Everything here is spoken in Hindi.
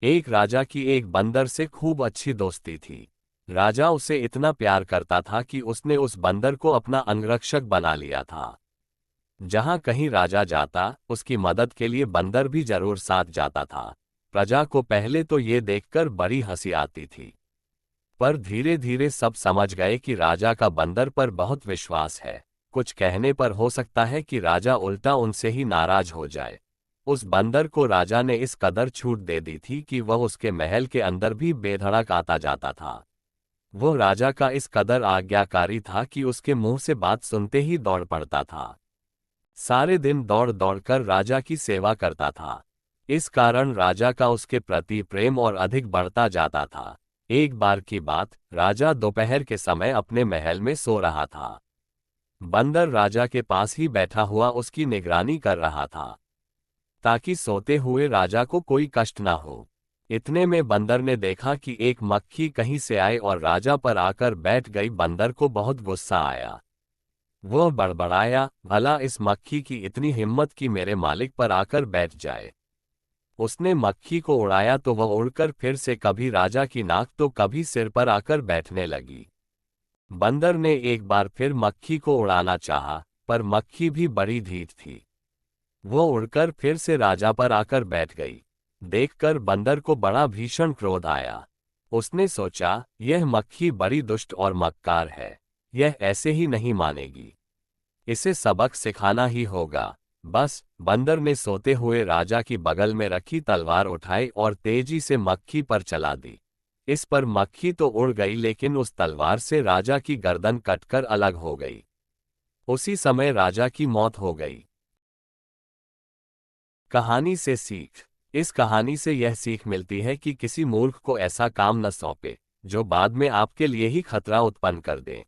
एक राजा की एक बंदर से खूब अच्छी दोस्ती थी। राजा उसे इतना प्यार करता था कि उसने उस बंदर को अपना अंगरक्षक बना लिया था। जहां कहीं राजा जाता, उसकी मदद के लिए बंदर भी जरूर साथ जाता था। प्रजा को पहले तो ये देखकर बड़ी हंसी आती थी, पर धीरे धीरे सब समझ गए कि राजा का बंदर पर बहुत विश्वास है। कुछ कहने पर हो सकता है कि राजा उल्टा उनसे ही नाराज हो जाए। उस बंदर को राजा ने इस कदर छूट दे दी थी कि वह उसके महल के अंदर भी बेधड़क आता जाता था। वो राजा का इस कदर आज्ञाकारी था कि उसके मुंह से बात सुनते ही दौड़ पड़ता था। सारे दिन दौड़ दौड़कर राजा की सेवा करता था। इस कारण राजा का उसके प्रति प्रेम और अधिक बढ़ता जाता था। एक बार की बात, राजा दोपहर के समय अपने महल में सो रहा था। बंदर राजा के पास ही बैठा हुआ उसकी निगरानी कर रहा था, ताकि सोते हुए राजा को कोई कष्ट ना हो। इतने में बंदर ने देखा कि एक मक्खी कहीं से आई और राजा पर आकर बैठ गई। बंदर को बहुत गुस्सा आया। वह बड़बड़ाया, भला इस मक्खी की इतनी हिम्मत कि मेरे मालिक पर आकर बैठ जाए। उसने मक्खी को उड़ाया तो वह उड़कर फिर से कभी राजा की नाक तो कभी सिर पर आकर बैठने लगी। बंदर ने एक बार फिर मक्खी को उड़ाना चाहा, पर मक्खी भी बड़ी ढीठ थी। वो उड़कर फिर से राजा पर आकर बैठ गई। देखकर बंदर को बड़ा भीषण क्रोध आया। उसने सोचा, यह मक्खी बड़ी दुष्ट और मक्कार है। यह ऐसे ही नहीं मानेगी। इसे सबक सिखाना ही होगा। बस, बंदर ने सोते हुए राजा की बगल में रखी तलवार उठाई और तेजी से मक्खी पर चला दी। इस पर मक्खी तो उड़ गई, लेकिन उस तलवार से राजा की गर्दन कटकर अलग हो गई। उसी समय राजा की मौत हो गई। कहानी से सीख। इस कहानी से यह सीख मिलती है कि किसी मूर्ख को ऐसा काम न सौंपे जो बाद में आपके लिए ही खतरा उत्पन्न कर दे।